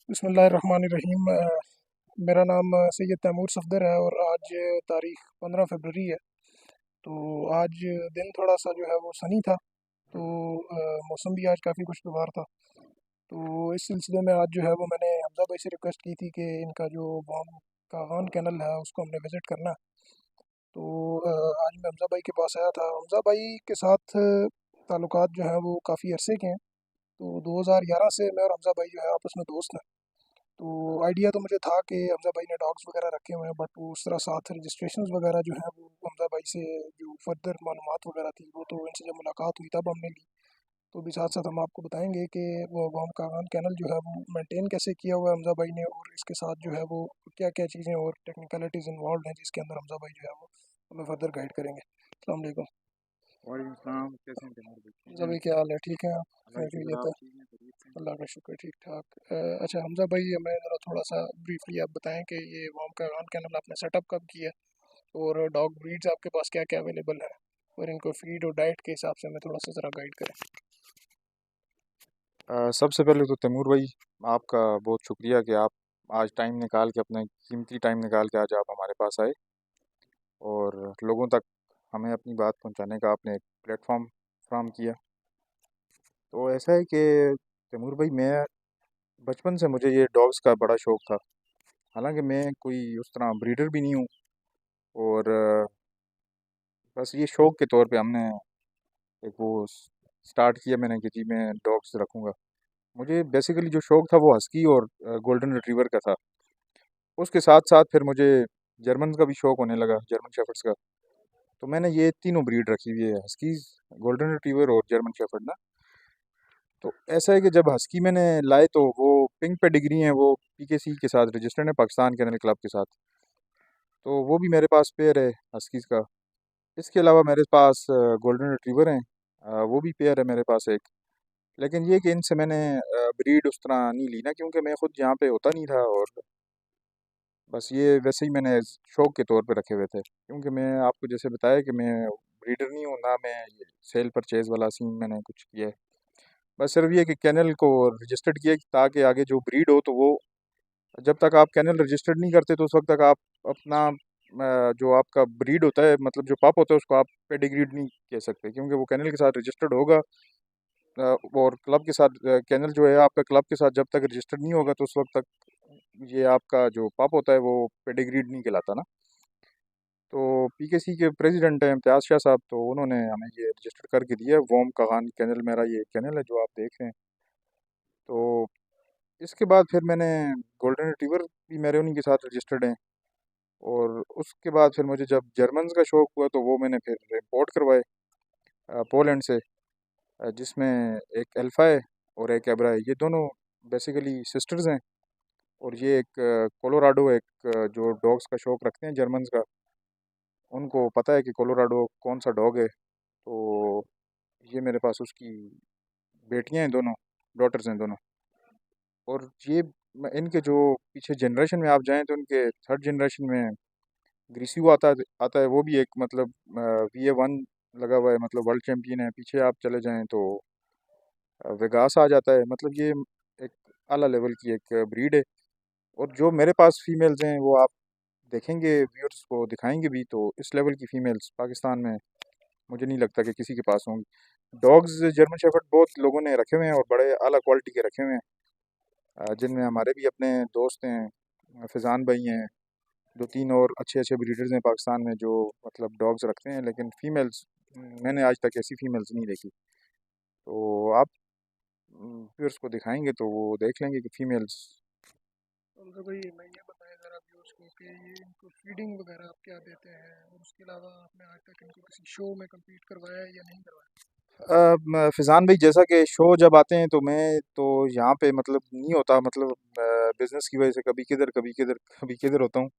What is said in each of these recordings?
बिस्मिल्लाहिर्रहमानिर्रहीम। मेरा नाम सैयद तैमूर सफदर है और आज तारीख़ 15 फरवरी है। तो आज दिन थोड़ा सा जो है वो सनी था। तो मौसम भी आज काफ़ी खुशगवार था। तो इस सिलसिले में आज जो है वो मैंने हमज़ा भाई से रिक्वेस्ट की थी कि इनका जो वाम का खान कैनल है उसको हमने विज़िट करना है। तो आज मैं हमज़ा भाई के पास आया था। हमज़ा भाई के साथ ताल्लुकात जो हैं वो काफ़ी अरसे के हैं। तो 2011 से मैं और हमज़ा भाई जो है आपस में दोस्त हैं। तो आइडिया तो मुझे था कि हमज़ा भाई ने डॉग्स वगैरह रखे हुए हैं, बट वो उस तरह साथ रजिस्ट्रेशंस वगैरह जो हैं वो हमज़ा भाई से जो फर्दर मालूमात वगैरह थी वो तो इनसे जब मुलाकात हुई तब हमने ली। तो भी साथ साथ हम आपको बताएंगे कि वो वाम कागान कैनल जो है वो मेंटेन कैसे किया हुआ है हमज़ा भाई ने, और इसके साथ जो है वो क्या क्या चीज़ें और टेक्निकलिटीज़ इन्वॉल्व हैं जिसके अंदर हमज़ा भाई जो है वो हमें फर्दर गाइड करेंगे। अस्सलाम वालेकुम। वालेकुम सलाम। कैसे हैं तैमूर भाई? ठीक हमज़ा हैं? भाई क्या हाल है? ठीक है आप? अल्लाह की शुक्र, खैरियत आप है? ठीक हैं? खैरियत से हैं? अल्लाह का शुक्र, ठीक ठाक। अच्छा हमज़ा भाई, हमें ज़रा थोड़ा सा ब्रीफली आप बताएं कि ये वाम कागान कैनल आपने सेटअप कब किया और डॉग ब्रीड्स आपके पास क्या क्या अवेलेबल है, और इनको फीड और डाइट के हिसाब से हमें थोड़ा सा ज़रा गाइड करें। सबसे पहले तो तैमूर भाई, आपका बहुत शुक्रिया कि आप आज टाइम निकाल के, अपना कीमती टाइम निकाल के आज आप हमारे पास आए और लोगों तक हमें अपनी बात पहुंचाने का आपने एक प्लेटफॉर्म फ्राहम किया। तो ऐसा है कि तैमूर भाई, मैं बचपन से मुझे ये डॉग्स का बड़ा शौक़ था। हालांकि मैं कोई उस तरह ब्रीडर भी नहीं हूँ और बस ये शौक़ के तौर पे हमने एक वो स्टार्ट किया मैंने कि जी मैं डॉग्स रखूँगा। मुझे बेसिकली जो शौक़ था वो हस्की और गोल्डन रिट्रीवर का था। उसके साथ साथ फिर मुझे जर्मन का भी शौक़ होने लगा, जर्मन शेफर्ड्स का। तो मैंने ये तीनों ब्रीड रखी हुई है, हस्कीज़, गोल्डन रिट्रीवर और जर्मन शेफर्ड ना। तो ऐसा है कि जब हस्की मैंने लाए तो वो पिंक पेडिग्री हैं, वो पीकेसी के साथ रजिस्टर्ड है, पाकिस्तान कैनल क्लब के साथ। तो वो भी मेरे पास पेयर है हस्कीज़ का। इसके अलावा मेरे पास गोल्डन रिट्रीवर हैं, वो भी पेयर है मेरे पास एक। लेकिन ये कि इनसे मैंने ब्रीड उस तरह नहीं ली ना, क्योंकि मैं खुद यहाँ पे होता नहीं था और बस ये वैसे ही मैंने शौक़ के तौर पे रखे हुए थे। क्योंकि मैं आपको जैसे बताया कि मैं ब्रीडर नहीं हूँ, ना मैं ये सेल परचेज़ वाला सीन मैंने कुछ किया है। बस सिर्फ ये कि कैनल को रजिस्टर्ड किया कि ताकि आगे जो ब्रीड हो तो वो, जब तक आप कैनल रजिस्टर्ड नहीं करते तो उस वक्त तक आप अपना जो आपका ब्रीड होता है, मतलब जो पाप होता है, उसको आप पेडिग्रीड नहीं कह सकते, क्योंकि वो कैनल के साथ रजिस्टर्ड होगा। और क्लब के साथ कैनल जो है आपका क्लब के साथ जब तक रजिस्टर्ड नहीं होगा तो उस वक्त तक ये आपका जो पाप होता है वो पेडिग्रीड नहीं कहलाता ना। तो पीकेसी के प्रेसिडेंट हैं इम्तियाज़ शाह साहब, तो उन्होंने हमें ये रजिस्टर करके दिया है वोम कागान कैनल। मेरा ये कैनल है जो आप देख रहे हैं। तो इसके बाद फिर मैंने गोल्डन रिट्रीवर भी मेरे उन्हीं के साथ रजिस्टर्ड हैं। और उसके बाद फिर मुझे जब जर्मन्स का शौक़ हुआ तो वो मैंने फिर इम्पोर्ट करवाए पोलैंड से, जिसमें एक अल्फ़ा है और एक एब्रा है। ये दोनों बेसिकली सिस्टर्स हैं। और ये एक कोलोराडो, एक जो डॉग्स का शौक़ रखते हैं जर्मन्स का, उनको पता है कि कोलोराडो कौन सा डॉग है। तो ये मेरे पास उसकी बेटियां हैं दोनों, डॉटर्स हैं दोनों। और ये इनके जो पीछे जनरेशन में आप जाएं तो इनके थर्ड जनरेशन में ग्रीसियो आता है। वो भी एक मतलब VA1 लगा हुआ है, मतलब वर्ल्ड चैम्पियन है। पीछे आप चले जाएं तो वेगास आ जाता है। मतलब ये एक आला लेवल की एक ब्रीड है। और जो मेरे पास फीमेल्स हैं वो आप देखेंगे, व्यूअर्स को दिखाएंगे भी, तो इस लेवल की फ़ीमेल्स पाकिस्तान में मुझे नहीं लगता कि किसी के पास होंगी। डॉग्स जर्मन शेफर्ड बहुत लोगों ने रखे हुए हैं और बड़े आला क्वालिटी के रखे हुए हैं, जिनमें हमारे भी अपने दोस्त हैं, फैज़ान भाई हैं, दो तीन और अच्छे अच्छे ब्रीडर्स हैं पाकिस्तान में जो मतलब डॉग्स रखते हैं। लेकिन फ़ीमेल्स मैंने आज तक ऐसी फ़ीमेल्स नहीं देखी। तो आप व्यूअर्स को दिखाएंगे तो वो देख लेंगे कि फ़ीमेल्स। तो भाई मैं ये बताएं ज़रा व्यूअर्स को कि ये इनको फीडिंग वगैरह आप क्या देते हैं, और उसके अलावा आपने आज तक इनको किसी शो में कम्पीट करवाया है या नहीं करवाया। फैज़ान भाई, जैसा कि शो जब आते हैं तो मैं तो यहाँ पे मतलब नहीं होता, मतलब बिज़नेस की वजह से कभी किधर कभी किधर कभी किधर होता हूँ।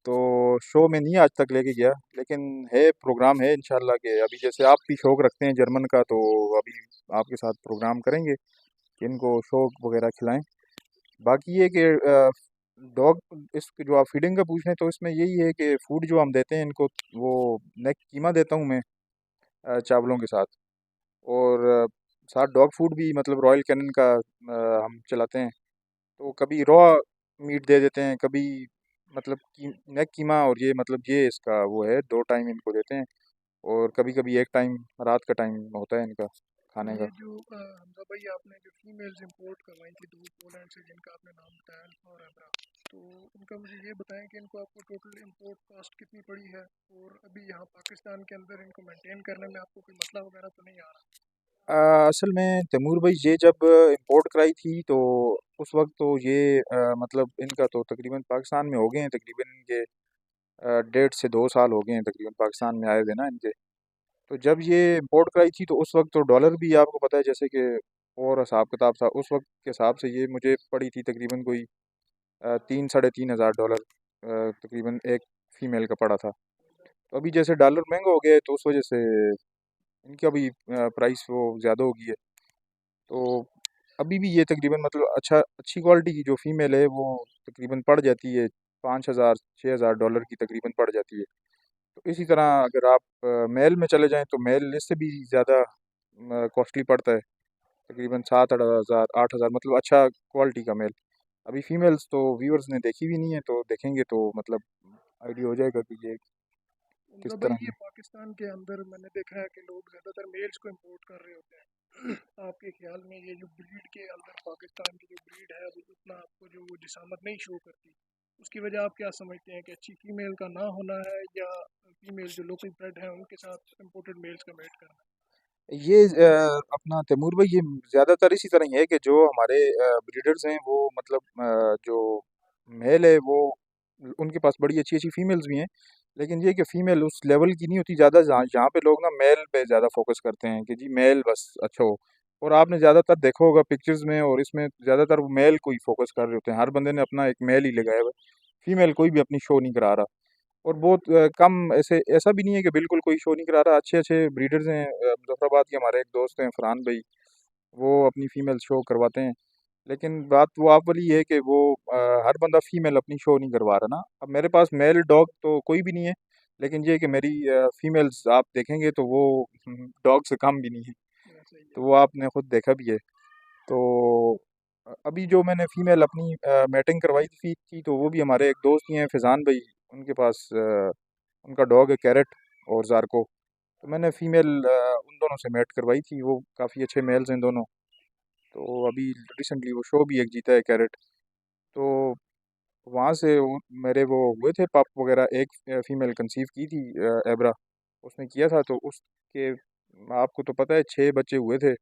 तो शो में नहीं आज तक लेके गया, लेकिन है प्रोग्राम है इंशाल्लाह के अभी जैसे आप भी शौक रखते हैं जर्मन का, तो अभी आपके साथ प्रोग्राम करेंगे कि इनको शो वगैरह खिलाएं। बाकी ये कि डॉग इसके जो आप फीडिंग का पूछ रहे हैं तो इसमें यही है कि फूड जो हम देते हैं इनको, वो नेक कीमा देता हूँ मैं चावलों के साथ। और साथ डॉग फूड भी मतलब रॉयल कैनन का हम चलाते हैं। तो कभी रॉ मीट दे देते हैं, कभी मतलब नेक कीमा, और ये मतलब ये इसका वो है, 2 टाइम इनको देते हैं। और कभी कभी एक टाइम रात का टाइम होता है इनका तो खाने ये का। जो हमजा भाई आपने जो फीमेल्स इंपोर्ट करवाई थी दो पोलैंड से जिनका आपने नाम बताया अल्फा और एब्रा, तो उनका मुझे ये बताएं कि इनको आपको टोटल इंपोर्ट कॉस्ट कितनी पड़ी है, और अभी यहाँ पाकिस्तान के अंदर इनको मेंटेन करने में आपको कोई मसला वगैरह तो नहीं आ रहा? असल में तैमूर भाई, ये जब इंपोर्ट कराई थी तो उस वक्त तो ये मतलब इनका तो तकरीबन पाकिस्तान में हो गए हैं, तकरीबन इनके 1.5 से 2 साल हो गए हैं तकरीबन पाकिस्तान में आए हुए ना इनके। तो जब ये इंपोर्ट कराई थी तो उस वक्त तो डॉलर भी आपको पता है जैसे कि और हिसाब किताब था, उस वक्त के हिसाब से ये मुझे पड़ी थी तकरीबन कोई 3 साढ़े 3 हज़ार डॉलर तकरीबन एक फ़ीमेल का पड़ा था। तो अभी जैसे डॉलर महंगा हो गया है तो उस वजह से इनका भी प्राइस वो ज़्यादा हो गई है। तो अभी भी ये तकरीबन मतलब अच्छी क्वालिटी की जो फ़ीमेल है वो तकरीबन पड़ जाती है 5,000 6,000 डॉलर की तकरीबन पड़ जाती है। तो इसी तरह अगर आप मेल में चले जाएं तो मेल इससे भी ज़्यादा कॉस्टली पड़ता है, तकरीबन 7 8 हज़ार 8 हज़ार, मतलब अच्छा क्वालिटी का मेल। अभी फीमेल्स तो व्यूअर्स ने देखी भी नहीं है, तो देखेंगे तो मतलब आइडिया हो जाएगा कि ये किस उनका भाई तरह ये की। पाकिस्तान के अंदर मैंने देखा है कि लोग ज़्यादातर मेल्स को इंपोर्ट कर रहे होते हैं। आपके ख्याल में ये जो ब्रीड के अंदर पाकिस्तान की जो ब्रीड है वो उतना आपको जो वो जिसामत नहीं शो करती, उसकी वजह आप क्या समझते हैं कि अच्छी फीमेल का ना होना है, या फीमेल जो लोकल ब्रेड है उनके साथ इंपोर्टेड मेल्स का मेट करना ये अपना तैमूर भाई, ये ज़्यादातर इसी तरह ही है कि जो हमारे ब्रीडर्स हैं वो मतलब जो मेल है वो उनके पास बड़ी अच्छी अच्छी फीमेल्स भी हैं, लेकिन ये कि फ़ीमेल उस लेवल की नहीं होती ज़्यादा, जहाँ जहाँ पे लोग ना मेल पे ज़्यादा फोकस करते हैं कि जी मेल बस अच्छा हो। और आपने ज़्यादातर देखा होगा पिक्चर्स में, और इसमें ज़्यादातर वो मेल को ही फोकस कर रहे होते हैं, हर बंदे ने अपना एक मेल ही लगाया हुआ है, फीमेल कोई भी अपनी शो नहीं करा रहा। और बहुत कम ऐसे, ऐसा भी नहीं है कि बिल्कुल कोई शो नहीं करा रहा, अच्छे अच्छे ब्रीडर्स हैं। मुजफ्फराबाद के हमारे एक दोस्त हैं फरहान भाई, वो अपनी फ़ीमेल शो करवाते हैं। लेकिन बात वो आप वाली है कि वो हर बंदा फ़ीमेल अपनी शो नहीं करवा रहा ना। अब मेरे पास मेल डॉग तो कोई भी नहीं है, लेकिन ये है कि मेरी फ़ीमेल्स आप देखेंगे तो वो डॉग से कम भी नहीं है। है? ऐसा ही तो है। वो आपने खुद देखा भी है। तो अभी जो मैंने फ़ीमेल अपनी मैटिंग करवाई थी तो वो भी हमारे एक दोस्त ही हैं फैज़ान भाई, उनके पास उनका डॉग है कैरेट और ज़ारको। तो मैंने फ़ीमेल उन दोनों से मैट करवाई थी, वो काफ़ी अच्छे मेल्स हैं दोनों। तो अभी रिसेंटली वो शो भी एक जीता है कैरेट। तो वहाँ से मेरे वो हुए थे पप वगैरह, एक फ़ीमेल कंसीव की थी एब्रा, उसने किया था। तो उसके आपको तो पता है 6 बच्चे हुए थे,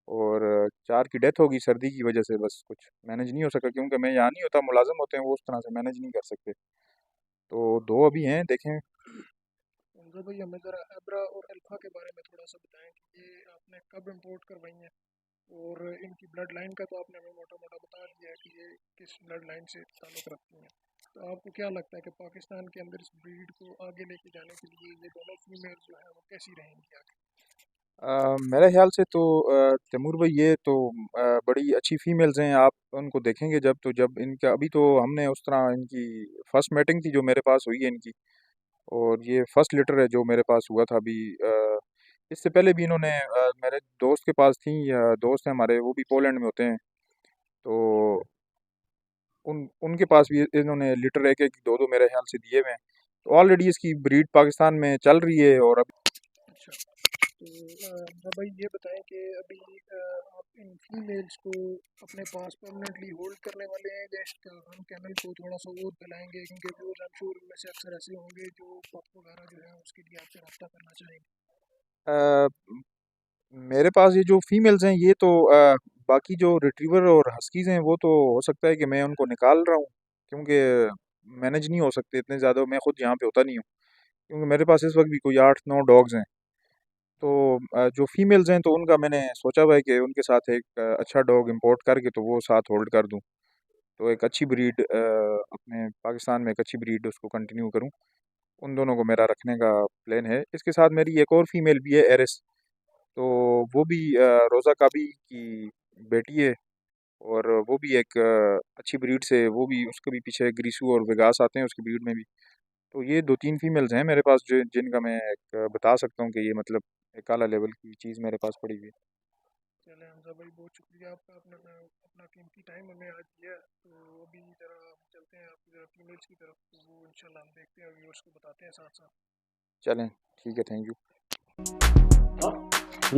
और 4 की डेथ हो गई सर्दी की वजह से, बस कुछ मैनेज नहीं हो सका, क्योंकि मैं यहाँ नहीं होता, मुलाजिम होते हैं वो, उस तरह से मैनेज नहीं कर सकते। तो 2 अभी हैं, देखें। उनका भाई हमें ज़रा एब्रा और अल्फा के बारे में थोड़ा सा बताएं कि ये आपने कब इंपोर्ट करवाई हैं, और इनकी ब्लड लाइन का तो आपने हमें मोटा मोटा बता दिया है कि ये किस ब्लड लाइन से ताल्लुक़ रखती हैं। तो आपको क्या लगता है कि पाकिस्तान के अंदर इस ब्रीड को आगे लेके जाने के लिए ये दोनों फीमेल जो है वो कैसी रहेंगी आगे? मेरे ख्याल से तो तैमूर भाई, ये तो बड़ी अच्छी फीमेल्स हैं। आप उनको देखेंगे जब इनका, अभी तो हमने उस तरह इनकी फर्स्ट मैटिंग थी जो मेरे पास हुई है इनकी, और ये फर्स्ट लिटर है जो मेरे पास हुआ था अभी। इससे पहले भी इन्होंने मेरे दोस्त के पास थी, दोस्त हैं हमारे वो भी पोलैंड में होते हैं, तो उनके पास भी इन्होंने लीटर एक एक दो दो मेरे ख्याल से दिए हुए हैं। तो ऑलरेडी इसकी ब्रीड पाकिस्तान में चल रही है। और अभी अच्छा, तो भाई ये बताएं कि अभी आप इन फीमेल्स को अपने पास परमानेंटली होल्ड करने वाले हैं, या इसका हम कैमल को थोड़ा सा और दिलाएंगे, क्योंकि वो आई एम श्योर उनमें से अक्सर ऐसे होंगे जो पप वगैरह जो है उसके लिए आपसे रब्ता करना चाहेंगे। अ, मेरे पास ये जो फीमेल्स हैं ये तो बाकी जो रिट्रीवर और हस्कीज हैं वो तो हो सकता है कि मैं उनको निकाल रहा हूँ, क्योंकि मैनेज नहीं हो सकते इतने ज़्यादा, मैं खुद यहाँ पे होता नहीं हूँ, क्योंकि मेरे पास इस वक्त भी कोई 8 9 डॉग्स हैं। तो जो फीमेल्स हैं तो उनका मैंने सोचा हुआ है कि उनके साथ एक अच्छा डॉग इंपोर्ट करके तो वो साथ होल्ड कर दूँ, तो एक अच्छी ब्रीड अपने पाकिस्तान में एक अच्छी ब्रीड उसको कंटिन्यू करूँ। उन दोनों को मेरा रखने का प्लान है। इसके साथ मेरी एक और फीमेल भी है, एरिस। तो वो भी रोज़ा काबी की बेटी है, और वो भी एक अच्छी ब्रीड से, वो भी उसके भी पीछे ग्रीसू और वेगास आते हैं उसकी ब्रीड में भी। तो ये 2 3 फीमेल्स हैं मेरे पास जो जिनका मैं एक बता सकता हूँ कि ये मतलब एक आला लेवल की चीज़ मेरे पास पड़ी हुई है। चले हमजा भाई, बहुत शुक्रिया आपका, अपना अपना कीमती टाइम हमें आज दिया। तो अभी ज़रा हम चलते हैं आपकी ज़रा फीमेल्स की तरफ, तो वो इंशाल्लाह हम देखते हैं, व्यूअर्स को बताते हैं साथ साथ। चलें, ठीक है, थैंक यू।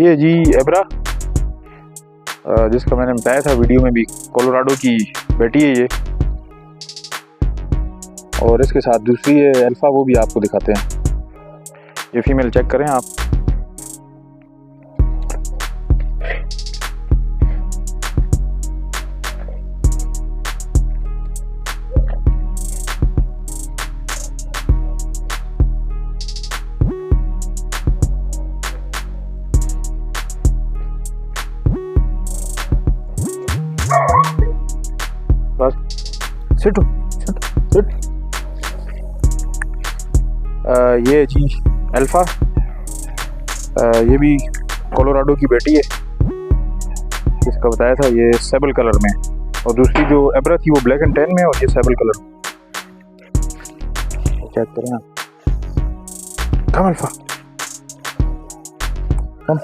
ये जी एब्रा, जिसका मैंने बताया था वीडियो में भी, कोलोराडो की बेटी है ये, और इसके साथ दूसरी है अल्फ़ा, वो भी आपको दिखाते हैं। ये फीमेल चेक करें आप। बस सिट सिट सिट। ये जी अल्फ़ा, ये भी कोलोराडो की बेटी है, जिसका बताया था ये सेबल कलर में, और दूसरी जो एब्रा थी वो ब्लैक एंड टैन में, और ये सेबल कलर में। चेक करें आप। कम अल्फ़ा, कम।